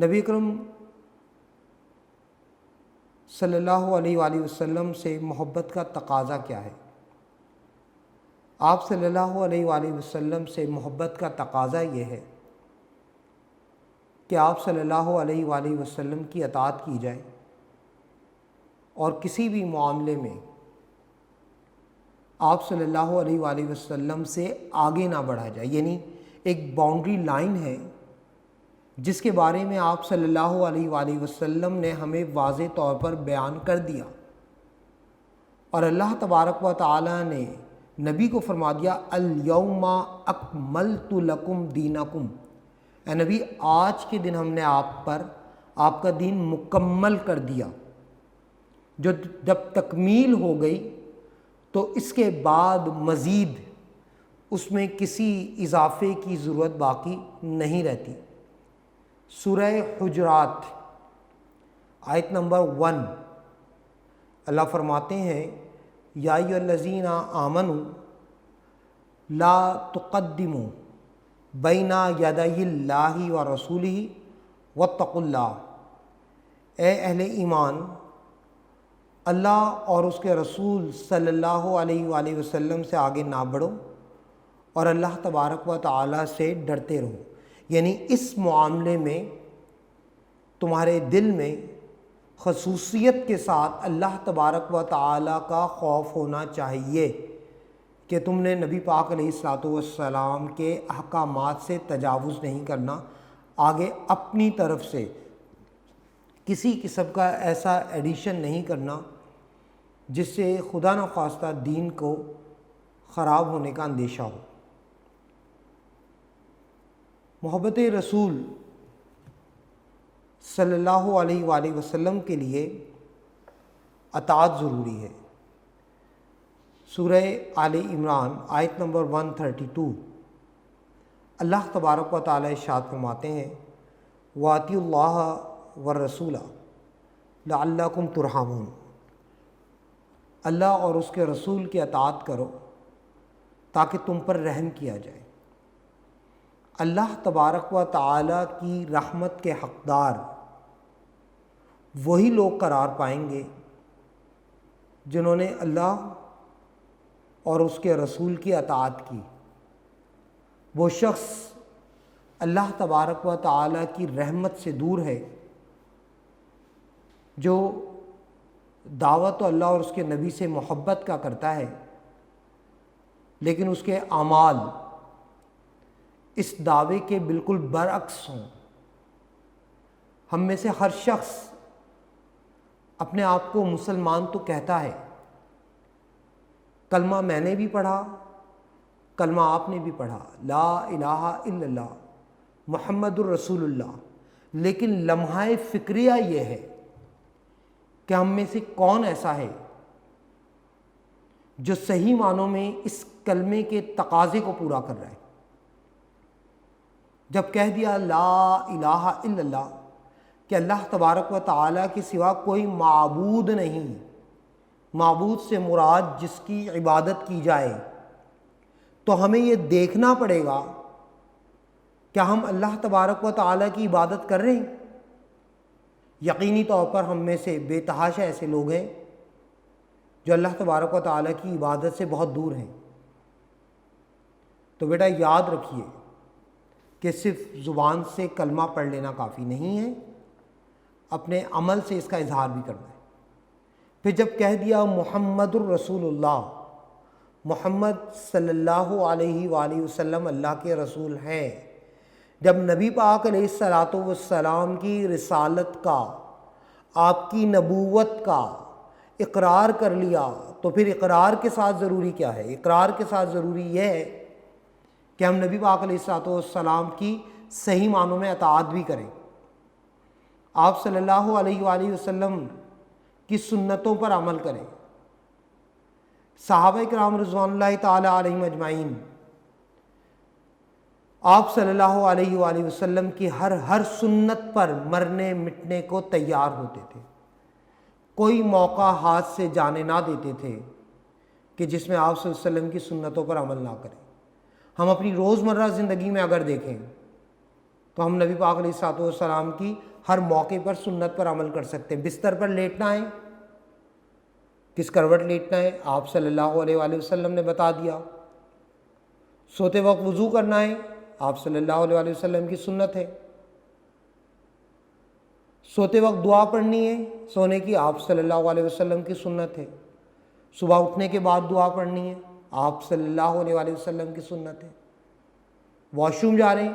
نبی اکرم صلی اللہ علیہ وآلہ وسلم سے محبت کا تقاضا کیا ہے؟ آپ صلی اللہ علیہ وآلہ وسلم سے محبت کا تقاضا یہ ہے کہ آپ صلی اللہ علیہ وآلہ وسلم کی اطاعت کی جائے اور کسی بھی معاملے میں آپ صلی اللہ علیہ وآلہ وسلم سے آگے نہ بڑھا جائے. یعنی ایک باؤنڈری لائن ہے جس کے بارے میں آپ صلی اللہ علیہ وآلہ وسلم نے ہمیں واضح طور پر بیان کر دیا، اور اللہ تبارک و تعالی نے نبی کو فرما دیا الیوم اکملت لکم دینکم، اے نبی آج کے دن ہم نے آپ پر آپ کا دین مکمل کر دیا. جو جب تکمیل ہو گئی تو اس کے بعد مزید اس میں کسی اضافے کی ضرورت باقی نہیں رہتی. سورہ حجرات آیت نمبر 1 اللہ فرماتے ہیں یا ایھا الذین آمنوا لا تقدموا بین یدی اللہ ورسولہ واتقوا اللہ، اے اہل ایمان اللہ اور اس کے رسول صلی اللہ علیہ وآلہ وسلم سے آگے نہ بڑھو اور اللہ تبارک و تعالی سے ڈرتے رہو. یعنی اس معاملے میں تمہارے دل میں خصوصیت کے ساتھ اللہ تبارک و تعالی کا خوف ہونا چاہیے کہ تم نے نبی پاک علیہ الصلوۃ والسلام کے احکامات سے تجاوز نہیں کرنا، آگے اپنی طرف سے کسی قسم کا ایسا ایڈیشن نہیں کرنا جس سے خدا نخواستہ دین کو خراب ہونے کا اندیشہ ہو. محبت رسول صلی اللہ علیہ وآلہ وسلم کے لیے اطاعت ضروری ہے. سورہ آل عمران آیت نمبر 132 اللہ تبارک و تعالی ارشاد فرماتے ہیں وَأَطِیعُوا اللَّهَ وَالرَّسُولَ لَعَلَّکُمْ تُرْحَمُونَ، اللہ اور اس کے رسول کی اطاعت کرو تاکہ تم پر رحم کیا جائے. اللہ تبارک و تعالی کی رحمت کے حقدار وہی لوگ قرار پائیں گے جنہوں نے اللہ اور اس کے رسول کی اطاعت کی. وہ شخص اللہ تبارک و تعالی کی رحمت سے دور ہے جو دعوت اللہ اور اس کے نبی سے محبت کا کرتا ہے لیکن اس کے اعمال اس دعوے کے بالکل برعکس ہوں. ہم میں سے ہر شخص اپنے آپ کو مسلمان تو کہتا ہے، کلمہ میں نے بھی پڑھا، کلمہ آپ نے بھی پڑھا، لا الہ الا اللہ محمد الرسول اللہ، لیکن لمحہ فکریہ یہ ہے کہ ہم میں سے کون ایسا ہے جو صحیح معنوں میں اس کلمے کے تقاضے کو پورا کر رہا ہے. جب کہہ دیا لا الہ الا اللہ کہ اللہ تبارک و تعالیٰ کے سوا کوئی معبود نہیں، معبود سے مراد جس کی عبادت کی جائے، تو ہمیں یہ دیکھنا پڑے گا کیا ہم اللہ تبارک و تعالیٰ کی عبادت کر رہے ہیں. یقینی طور پر ہم میں سے بے تحاشا ایسے لوگ ہیں جو اللہ تبارک و تعالیٰ کی عبادت سے بہت دور ہیں. تو بیٹا یاد رکھیے کہ صرف زبان سے کلمہ پڑھ لینا کافی نہیں ہے، اپنے عمل سے اس کا اظہار بھی کرنا ہے. پھر جب کہہ دیا محمد الرسول اللہ، محمد صلی اللہ علیہ وآلہ وسلم اللہ کے رسول ہیں، جب نبی پاک علیہ الصلوۃ والسلام کی رسالت کا، آپ کی نبوت کا اقرار کر لیا، تو پھر اقرار کے ساتھ ضروری کیا ہے؟ اقرار کے ساتھ ضروری یہ ہے کہ ہم نبی پاک علیہ الصلوۃ والسلام کی صحیح معنوں میں اطاعت بھی کریں، آپ صلی اللہ علیہ وآلہ وسلم کی سنتوں پر عمل کریں. صحابہ کرام رضوان اللہ تعالی علیہم اجمعین آپ صلی اللہ علیہ وآلہ وسلم کی ہر سنت پر مرنے مٹنے کو تیار ہوتے تھے. کوئی موقع ہاتھ سے جانے نہ دیتے تھے کہ جس میں آپ صلی اللہ علیہ وسلم کی سنتوں پر عمل نہ کریں. ہم اپنی روزمرہ زندگی میں اگر دیکھیں تو ہم نبی پاک علیہ الصلوۃ والسلام کی ہر موقع پر سنت پر عمل کر سکتے ہیں۔ بستر پر لیٹنا ہے، کس کروٹ لیٹنا ہے آپ صلی اللہ علیہ وآلہ وسلم نے بتا دیا۔ سوتے وقت وضو کرنا ہے، آپ صلی اللہ علیہ وآلہ وسلم کی سنت ہے۔ سوتے وقت دعا پڑھنی ہے سونے کی، آپ صلی اللہ علیہ وسلم کی سنت ہے۔ صبح اٹھنے کے بعد دعا پڑھنی ہے، آپ صلی اللہ علیہ وآلہ وسلم کی سنت ہے۔ واش روم جا رہے ہیں،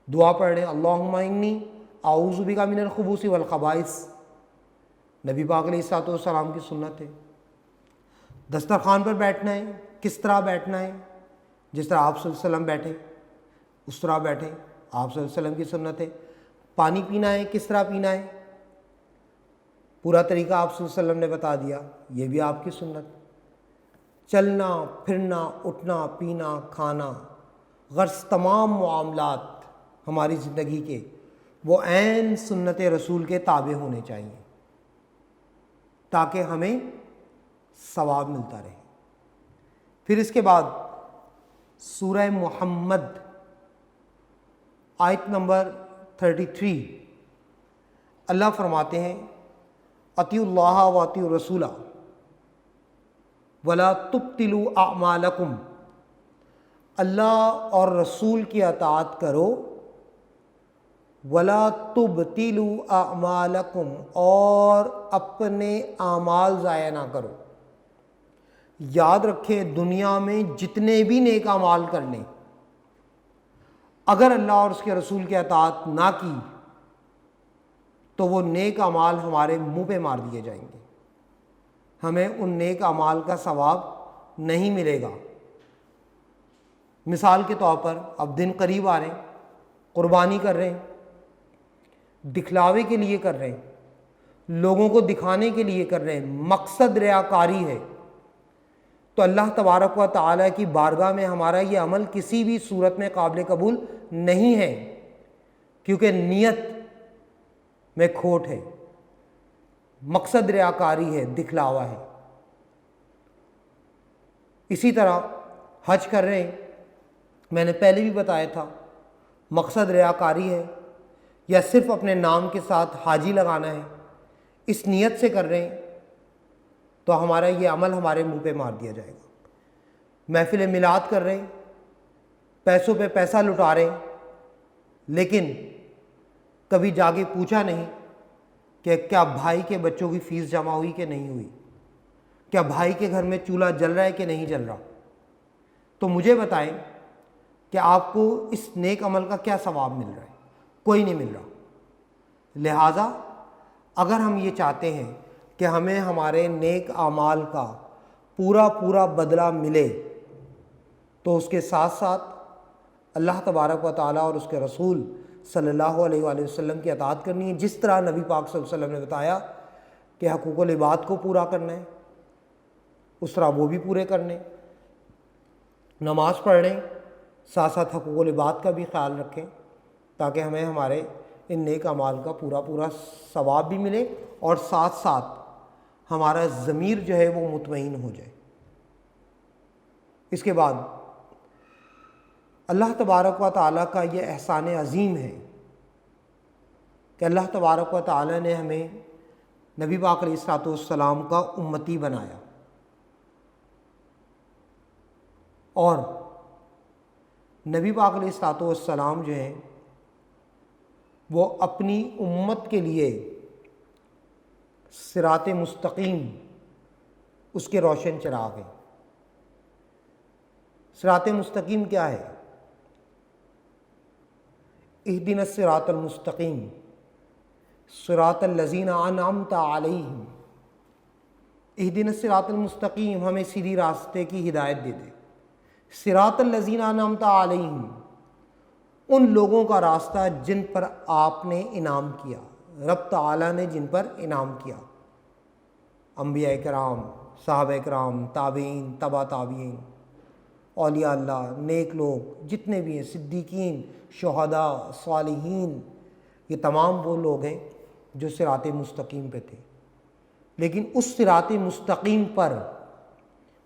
دعا پڑھ رہے ہیں، اللہم انی اعوذ بک من الخبث والخبائث، نبی پاک علیہ الصلوۃ والسلام کی سنت ہے۔ دسترخوان پر بیٹھنا ہے، کس طرح بیٹھنا ہے؟ جس طرح آپ صلی اللہ علیہ وسلم بیٹھے اس طرح بیٹھے، آپ صلی اللہ علیہ وسلم کی سنت ہے۔ پانی پینا ہے، کس طرح پینا ہے؟ پورا طریقہ آپ صلی اللہ علیہ وسلم نے بتا دیا، یہ بھی آپ کی سنت۔ چلنا پھرنا، اٹھنا پینا کھانا، غرض تمام معاملات ہماری زندگی کے وہ عین سنت رسول کے تابع ہونے چاہیے تاکہ ہمیں ثواب ملتا رہے۔ پھر اس کے بعد سورہ محمد آیت نمبر 33 اللہ فرماتے ہیں اطیعوا اللہ و اطیعوا الرسول ولا تبطلوا اعمالکم، اللہ اور رسول کی اطاعت کرو، ولا تبطلوا اعمالکم، اور اپنے اعمال ضائع نہ کرو۔ یاد رکھیں دنیا میں جتنے بھی نیک اعمال کر لیں، اگر اللہ اور اس کے رسول کی اطاعت نہ کی تو وہ نیک اعمال ہمارے منہ پہ مار دیے جائیں گے، ہمیں ان نیک اعمال کا ثواب نہیں ملے گا۔ مثال کے طور پر اب دن قریب آ رہے ہیں، قربانی کر رہے ہیں، دکھلاوے کے لیے کر رہے ہیں، لوگوں کو دکھانے کے لیے کر رہے ہیں، مقصد ریاکاری ہے، تو اللہ تبارک و تعالیٰ کی بارگاہ میں ہمارا یہ عمل کسی بھی صورت میں قابل قبول نہیں ہے، کیونکہ نیت میں کھوٹ ہے، مقصد ریاکاری ہے، دکھلاوا ہے۔ اسی طرح حج کر رہے ہیں، میں نے پہلے بھی بتایا تھا، مقصد ریاکاری ہے یا صرف اپنے نام کے ساتھ حاجی لگانا ہے، اس نیت سے کر رہے ہیں تو ہمارا یہ عمل ہمارے منہ پہ مار دیا جائے گا۔ محفل میلاد کر رہے ہیں، پیسوں پہ پیسہ لٹا رہے ہیں، لیکن کبھی جا کے پوچھا نہیں کہ کیا بھائی کے بچوں کی فیس جمع ہوئی کہ نہیں ہوئی، کیا بھائی کے گھر میں چولہا جل رہا ہے کہ نہیں جل رہا۔ تو مجھے بتائیں کہ آپ کو اس نیک عمل کا کیا ثواب مل رہا ہے؟ کوئی نہیں مل رہا۔ لہٰذا اگر ہم یہ چاہتے ہیں کہ ہمیں ہمارے نیک اعمال کا پورا بدلہ ملے تو اس کے ساتھ ساتھ اللہ تبارک و تعالیٰ اور اس کے رسول صلی اللہ علیہ وآلہ وسلم کی اطاعت کرنی ہے، جس طرح نبی پاک صلی اللہ علیہ وسلم نے بتایا کہ حقوق العباد کو پورا کرنا ہے، اس طرح وہ بھی پورے کرنے۔ نماز پڑھ رہے ہیں، ساتھ ساتھ حقوق العباد کا بھی خیال رکھیں تاکہ ہمیں ہمارے ان نیک اعمال کا پورا ثواب بھی ملے اور ساتھ ساتھ ہمارا ضمیر جو ہے وہ مطمئن ہو جائے۔ اس کے بعد اللہ تبارک و تعالیٰ کا یہ احسان عظیم ہے کہ اللہ تبارک و تعالیٰ نے ہمیں نبی پاک علیہ الصلوۃ والسلام کا امتی بنایا، اور نبی پاک علیہ الصلوۃ والسلام جو ہیں وہ اپنی امت کے لیے صراط مستقیم اس کے روشن چراغ ہیں۔ صراط مستقیم کیا ہے؟ اہدنا الصراط المستقیم صراط الذین انعمت علیہم، اہدنا الصراط المستقیم، ہمیں سیدھی راستے کی ہدایت دے دے۔ صراط الذین انعمت علیہم، ان لوگوں کا راستہ جن پر آپ نے انعام کیا، رب تعالیٰ نے جن پر انعام کیا، انبیاء کرام، صحابہ کرام، تابعین، تبع تابعین، اولیاء اللہ، نیک لوگ جتنے بھی ہیں، صدیقین، شہداء، صالحین، یہ تمام وہ لوگ ہیں جو صراط مستقیم پہ تھے۔ لیکن اس صراط مستقیم پر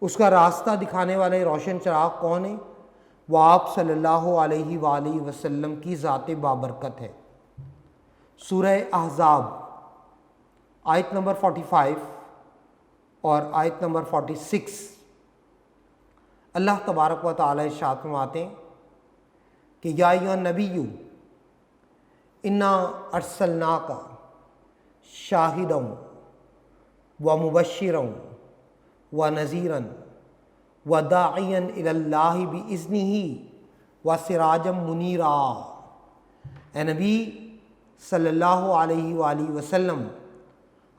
اس کا راستہ دکھانے والے روشن چراغ کون ہیں؟ وہ آپ صلی اللہ علیہ وآلہ وسلم کی ذات بابرکت ہے۔ سورہ احزاب آیت نمبر 45 اور آیت نمبر 46 اللہ تبارک و تعالی ارشاد فرماتے ہیں کہ یا ایھا النبی انا ارسلناک شاہدا ومبشرا ونذیرا وداعیا الی اللہ باذنہ وسراجا منیرا۔ اے نبی صلی اللہ علیہ وآلہ وسلم،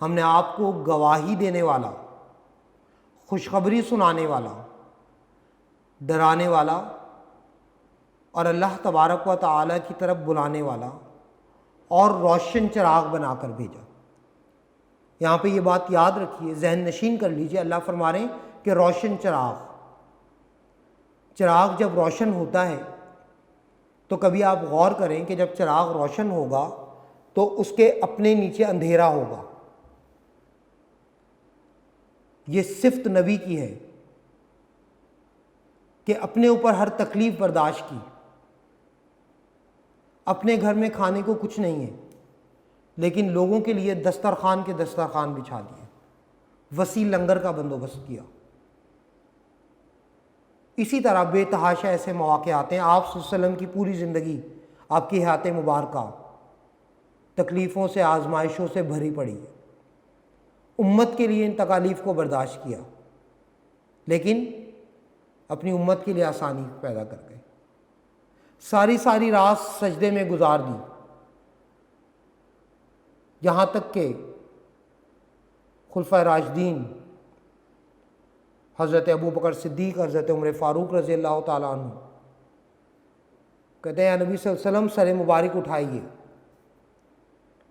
ہم نے آپ کو گواہی دینے والا، خوشخبری سنانے والا، ڈرانے والا اور اللہ تبارک و تعالیٰ کی طرف بلانے والا اور روشن چراغ بنا کر بھیجا۔ یہاں پہ یہ بات یاد رکھیے، ذہن نشین کر لیجئے، اللہ فرما رہے ہیں کہ روشن چراغ۔ چراغ جب روشن ہوتا ہے تو کبھی آپ غور کریں کہ جب چراغ روشن ہوگا تو اس کے اپنے نیچے اندھیرا ہوگا۔ یہ صفت نبی کی ہے کہ اپنے اوپر ہر تکلیف برداشت کی، اپنے گھر میں کھانے کو کچھ نہیں ہے لیکن لوگوں کے لیے دسترخوان کے دسترخوان بچھا دیے، وسیع لنگر کا بندوبست کیا۔ اسی طرح بے تحاشا ایسے مواقع آتے ہیں، آپ صلی اللہ علیہ وسلم کی پوری زندگی، آپ کی حیات مبارکہ تکلیفوں سے، آزمائشوں سے بھری پڑی ہے۔ امت کے لیے ان تکالیف کو برداشت کیا لیکن اپنی امت کے لیے آسانی پیدا کر گئے۔ ساری رات سجدے میں گزار دی، یہاں تک کہ خلفائے راشدین حضرت ابوبکر صدیق، حضرت عمر فاروق رضی اللہ تعالیٰ عنہ کہتے ہیں نبی صلی اللہ علیہ وسلم سر مبارک اٹھائیے،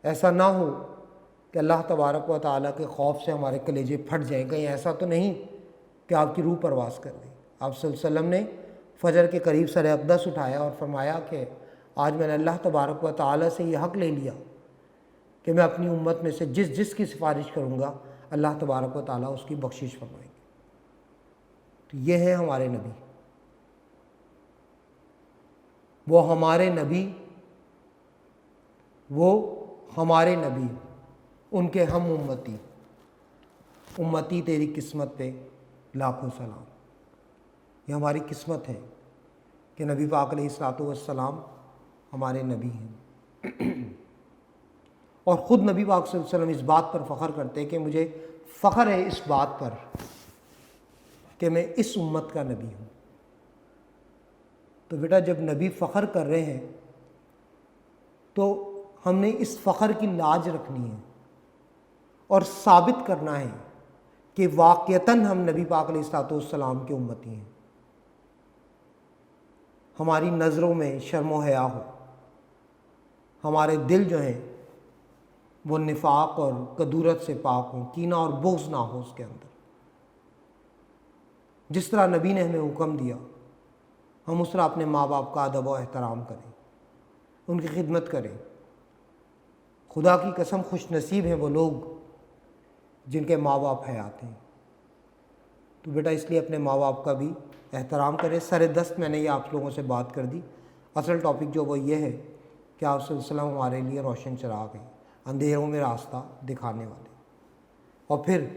ایسا نہ ہو کہ اللہ تبارک و تعالیٰ کے خوف سے ہمارے کلیجے پھٹ جائیں، کہیں ایسا تو نہیں کہ آپ کی روح پرواز کر دیں۔ آپ صلی اللہ علیہ وسلم نے فجر کے قریب سر اقدس اٹھایا اور فرمایا کہ آج میں نے اللہ تبارک و تعالیٰ سے یہ حق لے لیا کہ میں اپنی امت میں سے جس کی سفارش کروں گا اللہ تبارک و تعالیٰ اس کی بخشش فرمائیں گے۔ تو یہ ہیں ہمارے نبی، وہ ہمارے نبی، وہ ہمارے نبی، ان کے ہم امتی۔ امتی تیری قسمت پہ لاکھوں سلام۔ یہ ہماری قسمت ہے کہ نبی پاک علیہ الصلوۃ والسلام ہمارے نبی ہیں، اور خود نبی پاک صلی اللہ علیہ وسلم اس بات پر فخر کرتے ہیں کہ مجھے فخر ہے اس بات پر کہ میں اس امت کا نبی ہوں۔ تو بیٹا جب نبی فخر کر رہے ہیں تو ہم نے اس فخر کی لاج رکھنی ہے اور ثابت کرنا ہے کہ واقعتاً ہم نبی پاک علیہ الصلوۃ والسلام کے امتی ہیں۔ ہماری نظروں میں شرم و حیا ہو، ہمارے دل جو ہیں وہ نفاق اور کدورت سے پاک ہوں، کینہ اور بغض نہ ہو اس کے اندر۔ جس طرح نبی نے ہمیں حکم دیا ہم اس طرح اپنے ماں باپ کا ادب و احترام کریں، ان کی خدمت کریں۔ خدا کی قسم خوش نصیب ہیں وہ لوگ جن کے ماں باپ حیات ہیں۔ تو بیٹا اس لیے اپنے ماں باپ کا بھی احترام کریں۔ سر دست میں نے یہ آپ لوگوں سے بات کر دی، اصل ٹاپک جو وہ یہ ہے کہ آپ صلی اللہ علیہ وسلم ہمارے لیے روشن چراغ ہیں، اندھیروں میں راستہ دکھانے والے۔ اور پھر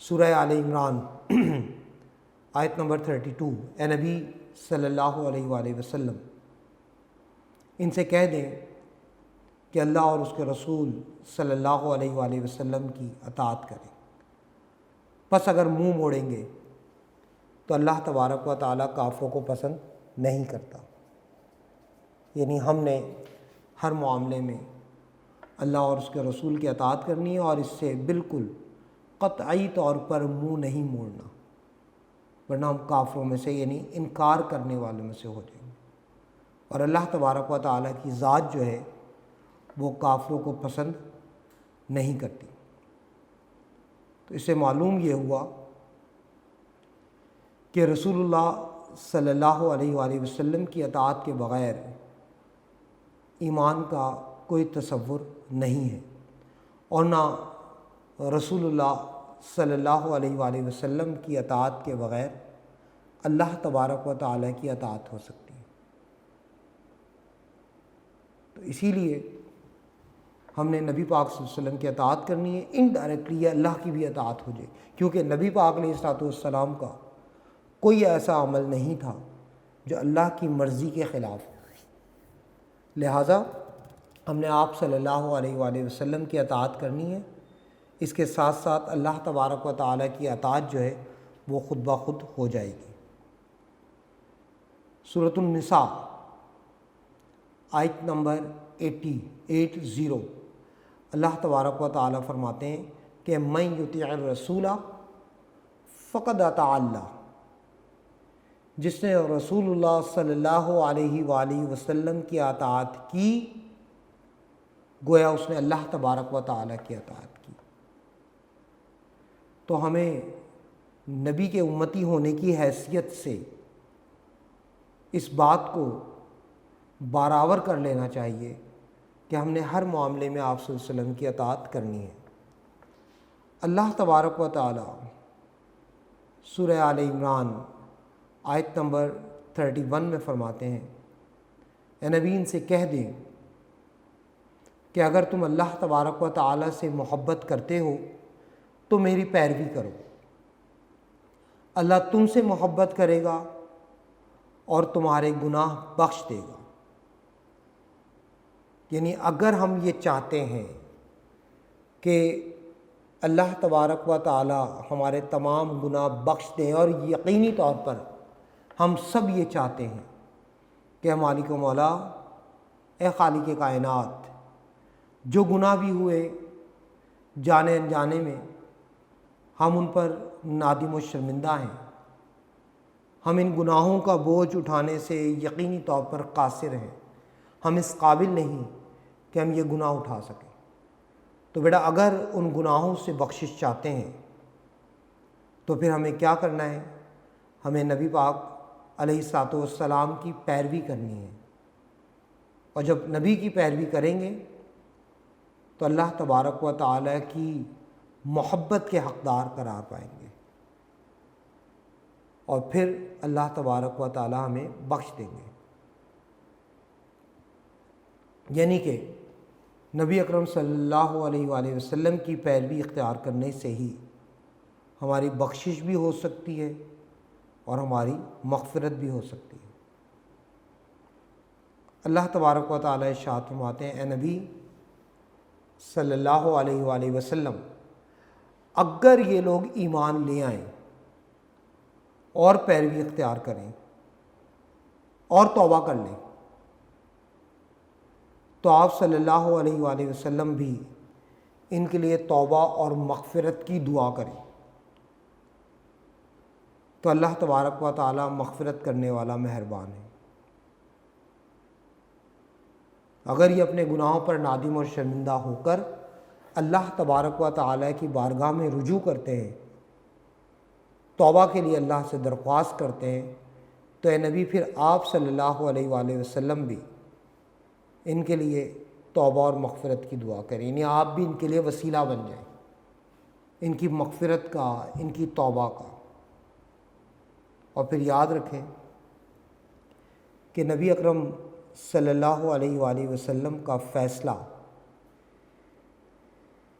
سورہ آل عمران آیت نمبر 32، اے نبی صلی اللہ علیہ وآلہ وسلم ان سے کہہ دیں کہ اللہ اور اس کے رسول صلی اللہ علیہ وآلہ وسلم کی اطاعت کریں، پس اگر منہ موڑیں گے تو اللہ تبارک و تعالیٰ کافروں کو پسند نہیں کرتا۔ یعنی ہم نے ہر معاملے میں اللہ اور اس کے رسول کی اطاعت کرنی ہے اور اس سے بالکل قطعی طور پر منہ نہیں موڑنا، ورنہ ہم کافروں میں سے یعنی انکار کرنے والوں میں سے ہو جائیں گے۔ اور اللہ تبارک و تعالیٰ کی ذات جو ہے وہ کافروں کو پسند نہیں کرتی۔ تو اس سے معلوم یہ ہوا کہ رسول اللہ صلی اللہ علیہ وآلہ وسلم کی اطاعت کے بغیر ایمان کا کوئی تصور نہیں ہے، اور نہ رسول اللہ صلی اللہ علیہ وآلہ وسلم کی اطاعت کے بغیر اللہ تبارک و تعالیٰ کی اطاعت ہو سکتی ہے۔ تو تو اسی لیے ہم نے نبی پاک صلی اللہ علیہ وسلم کی اطاعت کرنی ہے، انڈائریکٹلی اللہ کی بھی اطاعت ہو جائے، کیونکہ نبی پاک علیہ الصلوۃ والسلام کا کوئی ایسا عمل نہیں تھا جو اللہ کی مرضی کے خلاف ہو۔ لہٰذا ہم نے آپ صلی اللہ علیہ وآلہ وسلم کی اطاعت کرنی ہے، اس کے ساتھ ساتھ اللہ تبارک و تعالیٰ کی اطاعت جو ہے وہ خود بخود ہو جائے گی۔ سورۃ النساء آیت نمبر 80 اللہ تبارک و تعالیٰ فرماتے ہیں کہ من یطیع الرسول فقد اطاع اللہ، جس نے رسول اللہ صلی اللہ علیہ وآلہ وسلم کی اطاعت کی گویا اس نے اللہ تبارک و تعالیٰ کی اطاعت کی۔ تو ہمیں نبی کے امتی ہونے کی حیثیت سے اس بات کو برابر کر لینا چاہیے کہ ہم نے ہر معاملے میں آپ صلی اللہ علیہ وسلم کی اطاعت کرنی ہے۔ اللہ تبارک و تعالیٰ سورہ آل عمران آیت نمبر 31 میں فرماتے ہیں، اے نبی ان سے کہہ دیں کہ اگر تم اللہ تبارک و تعالیٰ سے محبت کرتے ہو تو میری پیروی کرو، اللہ تم سے محبت کرے گا اور تمہارے گناہ بخش دے گا۔ یعنی اگر ہم یہ چاہتے ہیں کہ اللہ تبارک و تعالیٰ ہمارے تمام گناہ بخش دیں، اور یقینی طور پر ہم سب یہ چاہتے ہیں کہ مالک و مولا، اے خالق کائنات، جو گناہ بھی ہوئے جانے انجانے میں ہم ان پر نادم و شرمندہ ہیں، ہم ان گناہوں کا بوجھ اٹھانے سے یقینی طور پر قاصر ہیں، ہم اس قابل نہیں کہ ہم یہ گناہ اٹھا سکیں۔ تو بیٹا اگر ان گناہوں سے بخشش چاہتے ہیں تو پھر ہمیں کیا کرنا ہے؟ ہمیں نبی پاک علیہ الصلوۃ والسلام کی پیروی کرنی ہے، اور جب نبی کی پیروی کریں گے تو اللہ تبارک و تعالیٰ کی محبت کے حقدار قرار پائیں گے، اور پھر اللہ تبارک و تعالیٰ ہمیں بخش دیں گے۔ یعنی کہ نبی اکرم صلی اللہ علیہ وآلہ وسلم کی پیروی اختیار کرنے سے ہی ہماری بخشش بھی ہو سکتی ہے اور ہماری مغفرت بھی ہو سکتی ہے۔ اللہ تبارک و تعالیٰ ارشاد فرماتے ہیں، اے نبی صلی اللہ علیہ وآلہ وسلم، اگر یہ لوگ ایمان لے آئیں اور پیروی اختیار کریں اور توبہ کر لیں تو آپ صلی اللہ علیہ وآلہ وسلم بھی ان کے لیے توبہ اور مغفرت کی دعا کریں، تو اللہ تبارک و تعالیٰ مغفرت کرنے والا مہربان ہے۔ اگر یہ اپنے گناہوں پر نادم اور شرمندہ ہو کر اللہ تبارک و تعالیٰ کی بارگاہ میں رجوع کرتے ہیں، توبہ کے لیے اللہ سے درخواست کرتے ہیں، تو اے نبی پھر آپ صلی اللہ علیہ وآلہ وسلم بھی ان کے لیے توبہ اور مغفرت کی دعا کریں، یعنی آپ بھی ان کے لیے وسیلہ بن جائیں، ان کی مغفرت کا، ان کی توبہ کا۔ اور پھر یاد رکھیں کہ نبی اکرم صلی اللہ علیہ وآلہ وسلم کا فیصلہ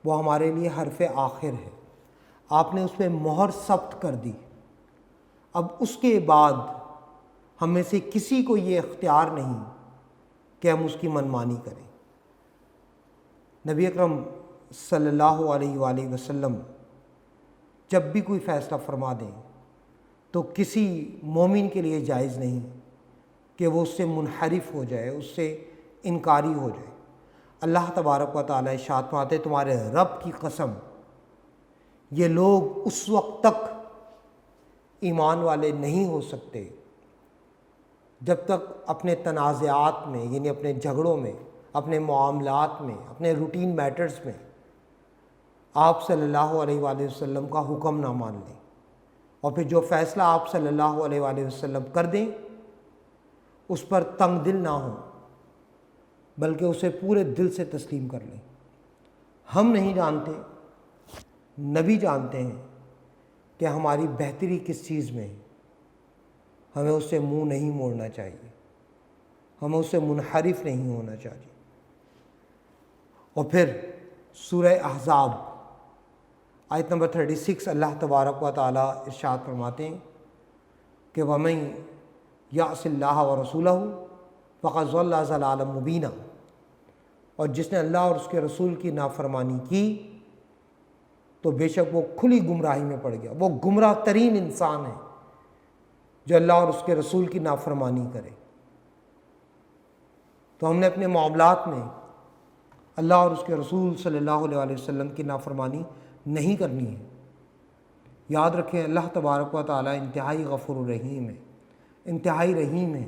وہ ہمارے لیے حرف آخر ہے، آپ نے اس پہ مہر ثبت کر دی۔ اب اس کے بعد ہم میں سے کسی کو یہ اختیار نہیں کہ ہم اس کی منمانی کریں۔ نبی اکرم صلی اللہ علیہ وآلہ وسلم جب بھی کوئی فیصلہ فرما دیں تو کسی مومن کے لیے جائز نہیں کہ وہ اس سے منحرف ہو جائے، اس سے انکاری ہو جائے۔ اللہ تبارک و تعالیٰ ارشاد فرماتے ہیں، تمہارے رب کی قسم یہ لوگ اس وقت تک ایمان والے نہیں ہو سکتے جب تک اپنے تنازعات میں، یعنی اپنے جھگڑوں میں، اپنے معاملات میں، اپنے روٹین میٹرز میں آپ صلی اللہ علیہ وآلہ وسلم کا حکم نہ مان لیں، اور پھر جو فیصلہ آپ صلی اللہ علیہ وآلہ وسلم کر دیں اس پر تنگ دل نہ ہوں، بلکہ اسے پورے دل سے تسلیم کر لیں۔ ہم نہیں جانتے، نبی جانتے ہیں کہ ہماری بہتری کس چیز میں ہے، ہمیں اس سے منہ نہیں موڑنا چاہیے، ہمیں اس سے منحرف نہیں ہونا چاہیے۔ اور پھر سورہ احزاب آیت نمبر 36 اللہ تبارک و تعالیٰ ارشاد فرماتے ہیں کہ وَمَن یعص اللہ ورسولہ فقد ضل ضلالا مبینا، اور جس نے اللہ اور اس کے رسول کی نافرمانی کی تو بے شک وہ کھلی گمراہی میں پڑ گیا۔ وہ گمراہ ترین انسان ہے جو اللہ اور اس کے رسول کی نافرمانی کرے۔ تو ہم نے اپنے معاملات میں اللہ اور اس کے رسول صلی اللہ علیہ وسلم کی نافرمانی نہیں کرنی ہے۔ یاد رکھیں اللہ تبارک و تعالیٰ انتہائی غفور الرحیم ہے، انتہائی رحیم ہے۔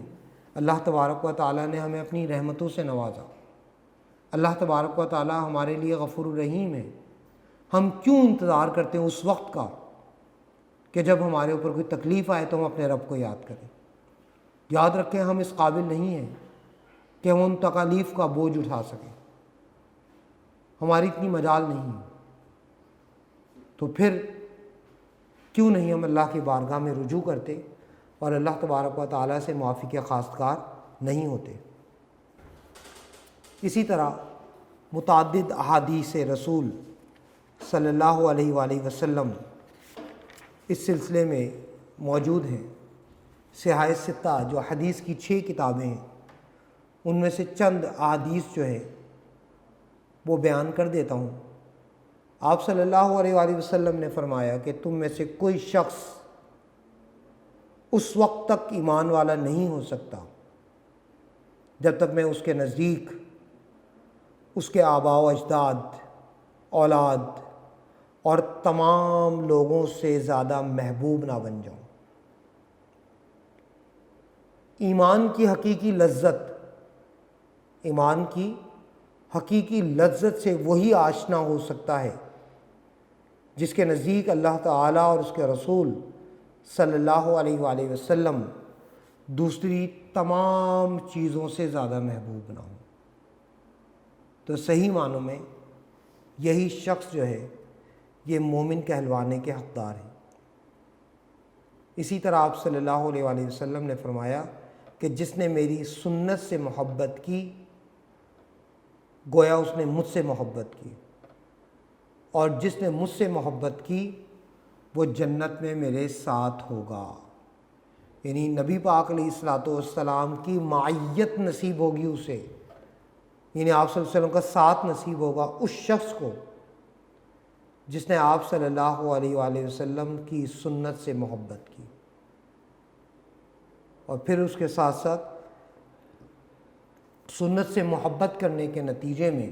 اللہ تبارک و تعالیٰ نے ہمیں اپنی رحمتوں سے نوازا۔ اللہ تبارک و تعالیٰ ہمارے لیے غفور الرحیم ہے۔ ہم کیوں انتظار کرتے ہیں اس وقت کا کہ جب ہمارے اوپر کوئی تکلیف آئے تو ہم اپنے رب کو یاد کریں؟ یاد رکھیں ہم اس قابل نہیں ہیں کہ ہم ان تکالیف کا بوجھ اٹھا سکیں، ہماری اتنی مجال نہیں ہے۔ تو پھر کیوں نہیں ہم اللہ کی بارگاہ میں رجوع کرتے اور اللہ تبارک و تعالیٰ سے معافی کے خواستگار نہیں ہوتے؟ اسی طرح متعدد احادیث رسول صلی اللہ علیہ وآلہ وسلم اس سلسلے میں موجود ہیں۔ صحاح ستہ جو حدیث کی 6 کتابیں ہیں، ان میں سے چند احادیث جو ہیں وہ بیان کر دیتا ہوں۔ آپ صلی اللہ علیہ وآلہ وسلم نے فرمایا کہ تم میں سے کوئی شخص اس وقت تک ایمان والا نہیں ہو سکتا جب تک میں اس کے نزدیک اس کے آباء و اجداد، اولاد اور تمام لوگوں سے زیادہ محبوب نہ بن جاؤں۔ ایمان کی حقیقی لذت، ایمان کی حقیقی لذت سے وہی آشنا ہو سکتا ہے جس کے نزدیک اللہ تعالیٰ اور اس کے رسول صلی اللہ علیہ وآلہ وسلم دوسری تمام چیزوں سے زیادہ محبوب نہ ہو۔ تو صحیح معنوں میں یہی شخص جو ہے یہ مومن کہلوانے کے حقدار ہیں۔ اسی طرح آپ صلی اللہ علیہ وآلہ وسلم نے فرمایا کہ جس نے میری سنت سے محبت کی گویا اس نے مجھ سے محبت کی، اور جس نے مجھ سے محبت کی وہ جنت میں میرے ساتھ ہوگا۔ یعنی نبی پاک علیہ الصلوۃ والسلام کی معیت نصیب ہوگی اسے، یعنی آپ صلی اللہ علیہ وسلم کا ساتھ نصیب ہوگا اس شخص کو جس نے آپ صلی اللہ علیہ وآلہ وسلم کی سنت سے محبت کی۔ اور پھر اس کے ساتھ ساتھ سنت سے محبت کرنے کے نتیجے میں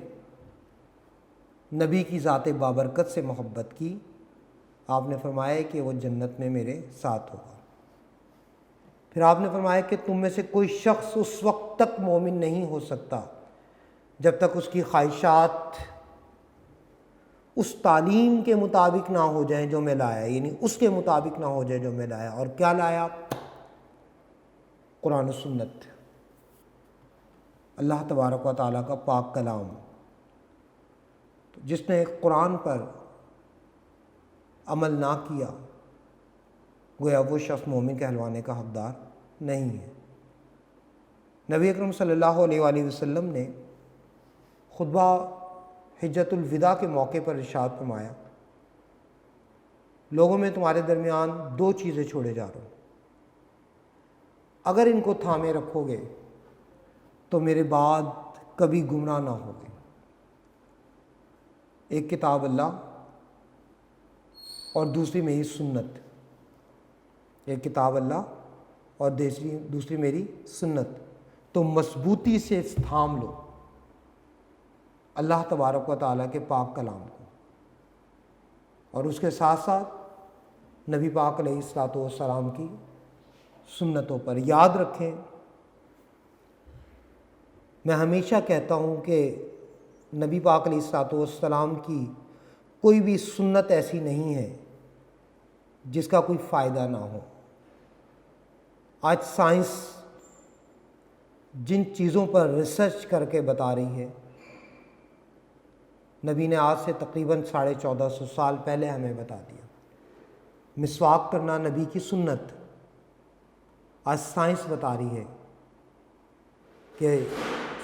نبی کی ذات بابرکت سے محبت کی، آپ نے فرمایا کہ وہ جنت میں میرے ساتھ ہوگا۔ پھر آپ نے فرمایا کہ تم میں سے کوئی شخص اس وقت تک مومن نہیں ہو سکتا جب تک اس کی خواہشات اس تعلیم کے مطابق نہ ہو جائیں جو میں لایا، یعنی اس کے مطابق نہ ہو جائے جو میں لایا۔ اور کیا لایا؟ قرآن و سنت، اللہ تبارک و تعالیٰ کا پاک کلام۔ جس نے قرآن پر عمل نہ کیا گویا وہ شخص مومن کہلوانے کا حقدار نہیں ہے۔ نبی اکرم صلی اللہ علیہ وآلہ وسلم نے خطبہ حجۃ الوداع کے موقع پر ارشاد فرمایا، لوگوں میں تمہارے درمیان 2 چیزیں چھوڑے جا رہا ہوں، اگر ان کو تھامے رکھو گے تو میرے بعد کبھی گمراہ نہ ہوگے۔ ایک کتاب اللہ اور دوسری میری سنت، ایک کتاب اللہ اور دوسری میری سنت۔ تو مضبوطی سے تھام لو اللہ تبارک و تعالیٰ کے پاک کلام کو، اور اس کے ساتھ ساتھ نبی پاک علیہ الصلوۃ والسلام کی سنتوں پر۔ یاد رکھیں، میں ہمیشہ کہتا ہوں کہ نبی پاک علیہ الصلوۃ والسلام کی کوئی بھی سنت ایسی نہیں ہے جس کا کوئی فائدہ نہ ہو۔ آج سائنس جن چیزوں پر ریسرچ کر کے بتا رہی ہے، نبی نے آج سے تقریباً 1450 سال پہلے ہمیں بتا دیا۔ مسواک کرنا نبی کی سنت، آج سائنس بتا رہی ہے کہ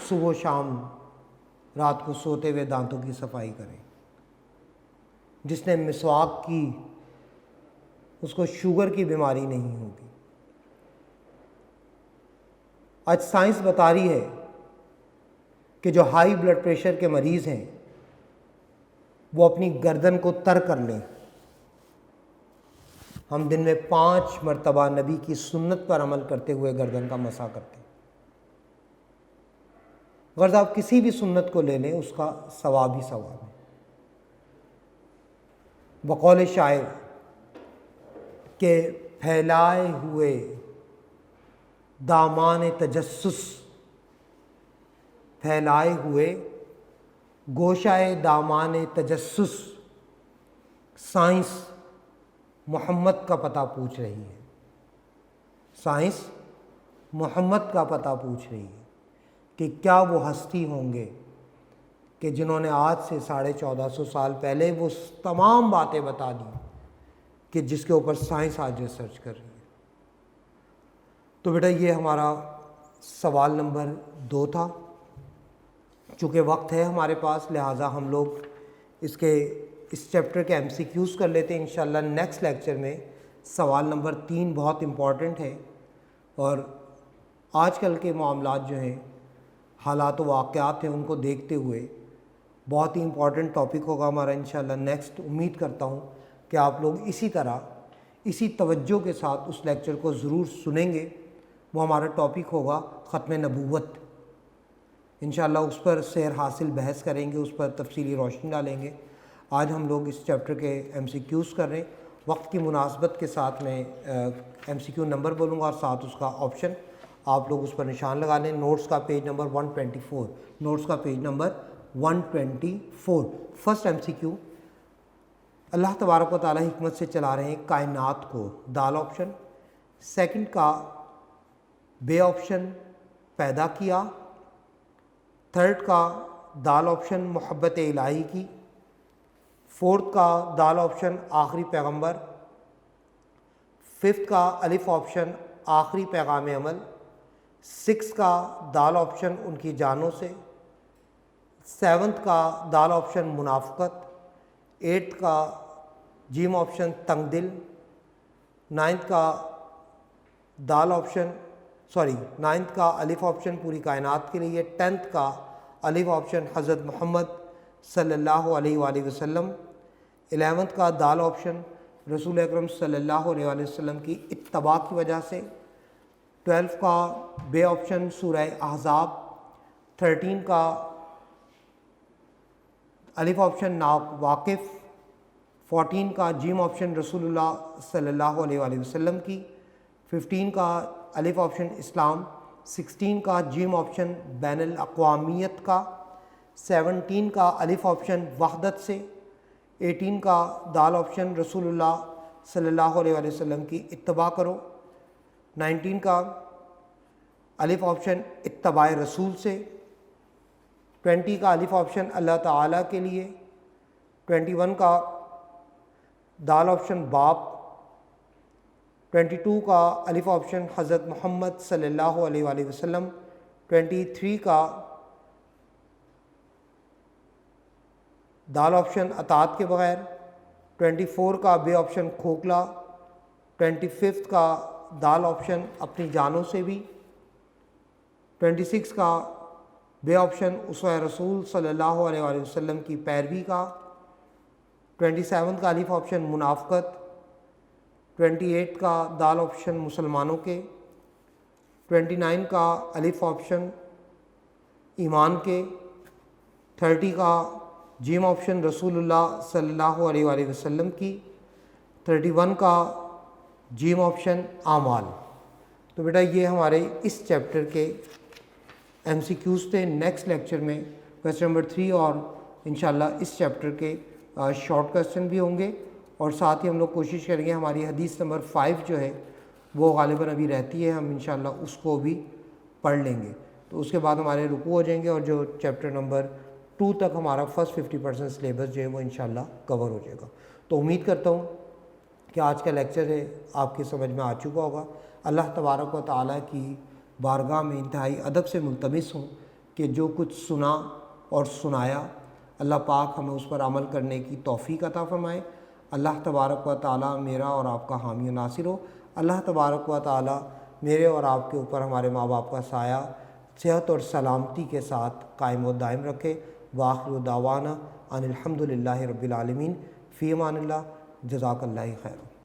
صبح و شام رات کو سوتے ہوئے دانتوں کی صفائی کریں۔ جس نے مسواک کی اس کو شوگر کی بیماری نہیں ہوگی۔ آج سائنس بتا رہی ہے کہ جو ہائی بلڈ پریشر کے مریض ہیں وہ اپنی گردن کو تر کر لیں۔ ہم دن میں 5 مرتبہ نبی کی سنت پر عمل کرتے ہوئے گردن کا مسح کرتے ہیں۔ غرض آپ کسی بھی سنت کو لے لیں اس کا ثواب ہی ثواب ہے۔ بقول شاعر کہ پھیلائے ہوئے دامان تجسس، پھیلائے ہوئے گوشائے دامان تجسس، سائنس محمد کا پتہ پوچھ رہی ہے۔ سائنس محمد کا پتہ پوچھ رہی ہے کہ کیا وہ ہستی ہوں گے کہ جنہوں نے آج سے 1450 سال پہلے وہ تمام باتیں بتا دی کہ جس کے اوپر سائنس آج ریسرچ کر رہی ہے۔ تو بیٹا یہ ہمارا سوال نمبر 2 تھا۔ چونکہ وقت ہے ہمارے پاس لہٰذا ہم لوگ اس چیپٹر کے MCQs کر لیتے ہیں۔ انشاءاللہ نیکسٹ لیکچر میں سوال نمبر 3 بہت امپورٹنٹ ہے، اور آج کل کے معاملات جو ہیں، حالات و واقعات ہیں، ان کو دیکھتے ہوئے بہت ہی امپورٹنٹ ٹاپک ہوگا ہمارا انشاءاللہ نیکسٹ۔ امید کرتا ہوں کہ آپ لوگ اسی طرح اسی توجہ کے ساتھ اس لیکچر کو ضرور سنیں گے۔ وہ ہمارا ٹاپک ہوگا ختم نبوت۔ انشاءاللہ اس پر سیر حاصل بحث کریں گے، اس پر تفصیلی روشنی ڈالیں گے۔ آج ہم لوگ اس چیپٹر کے MCQs کر رہے ہیں۔ وقت کی مناسبت کے ساتھ میں MCQ نمبر بولوں گا اور ساتھ اس کا آپشن، آپ لوگ اس پر نشان لگا لیں۔ نوٹس کا پیج نمبر 124، نوٹس کا پیج نمبر 124۔ فرسٹ MCQ، اللہ تبارک و تعالیٰ حکمت سے چلا رہے ہیں کائنات کو، دال آپشن۔ سیکنڈ کا بے آپشن پیدا کیا۔ تھرڈ کا دال آپشن محبت الہی کی۔ فورتھ کا دال آپشن آخری پیغمبر۔ ففتھ کا الف آپشن آخری پیغام عمل۔ سکس کا دال آپشن ان کی جانوں سے۔ سیونتھ کا دال آپشن منافقت۔ ایٹتھ کا جیم آپشن تنگ دل۔ نائنتھ کا نائنتھ کا الف آپشن پوری کائنات کے لیے۔ 10th کا الف آپشن حضرت محمد صلی اللہ علیہ وآلہ وسلم۔ 11th کا دال آپشن رسول اکرم صلی اللہ علیہ وآلہ وسلم کی اتباع کی وجہ سے۔ 12 کا بے آپشن سورہ احزاب۔ 13 کا الف آپشن واقف۔ 14 کا جیم آپشن رسول اللہ صلی اللہ علیہ وآلہ وسلم کی۔ 15 کا الف آپشن اسلام۔ 16 کا جیم آپشن بین الاقوامیت کا۔ 17 کا الف آپشن وحدت سے۔ 18 کا دال آپشن رسول اللہ صلی اللہ علیہ وآلہ وسلم کی اتباع کرو۔ 19 کا الف آپشن اتباع رسول سے۔ 20 کا الف آپشن اللہ تعالیٰ کے لیے۔ 21 کا دال آپشن باپ۔ 22 کا الف آپشن حضرت محمد صلی اللہ علیہ وآلہ وسلم۔ 23 کا دال آپشن اطاعت کے بغیر۔ 24 کا بے آپشن کھوکھلا۔ 25 کا دال آپشن اپنی جانوں سے بھی۔ 26 کا بے آپشن اسوہ رسول صلی اللہ علیہ وآلہ وسلم کی پیروی کا۔ 27 کا الف آپشن منافقت۔ 28 کا دال آپشن مسلمانوں کے۔ 29 کا الف آپشن ایمان کے۔ 30 کا جیم آپشن رسول اللہ صلی اللہ علیہ وآلہ وسلم کی۔ 31 کا جیم آپشن اعمال۔ تو بیٹا یہ ہمارے اس چیپٹر کے MCQs تھے۔ نیکسٹ لیکچر میں کویسچن نمبر 3 اور انشاءاللہ اس چیپٹر کے شارٹ کویسچن بھی ہوں گے، اور ساتھ ہی ہم لوگ کوشش کریں گے ہماری حدیث نمبر 5 جو ہے وہ غالباً ابھی رہتی ہے، ہم انشاءاللہ اس کو بھی پڑھ لیں گے۔ تو اس کے بعد ہمارے رکوع ہو جائیں گے، اور جو چیپٹر نمبر 2 تک ہمارا فرسٹ 50% سلیبس جو ہے وہ انشاءاللہ کور ہو جائے گا۔ تو امید کرتا ہوں کہ آج کا لیکچر ہے آپ کی سمجھ میں آ چکا ہوگا۔ اللہ تبارک و تعالیٰ کی بارگاہ میں انتہائی ادب سے ملتمس ہوں کہ جو کچھ سنا اور سنایا، اللہ پاک ہمیں اس پر عمل کرنے کی توفیق عطا فرمائے۔ اللہ تبارک و تعالی میرا اور آپ کا حامی و ناصر ہو۔ اللہ تبارک و تعالی میرے اور آپ کے اوپر ہمارے ماں باپ کا سایہ صحت اور سلامتی کے ساتھ قائم و دائم رکھے۔ وآخر دعوانا ان الحمد للہ رب العالمین۔ فی امان اللہ، جزاک اللہ خیر۔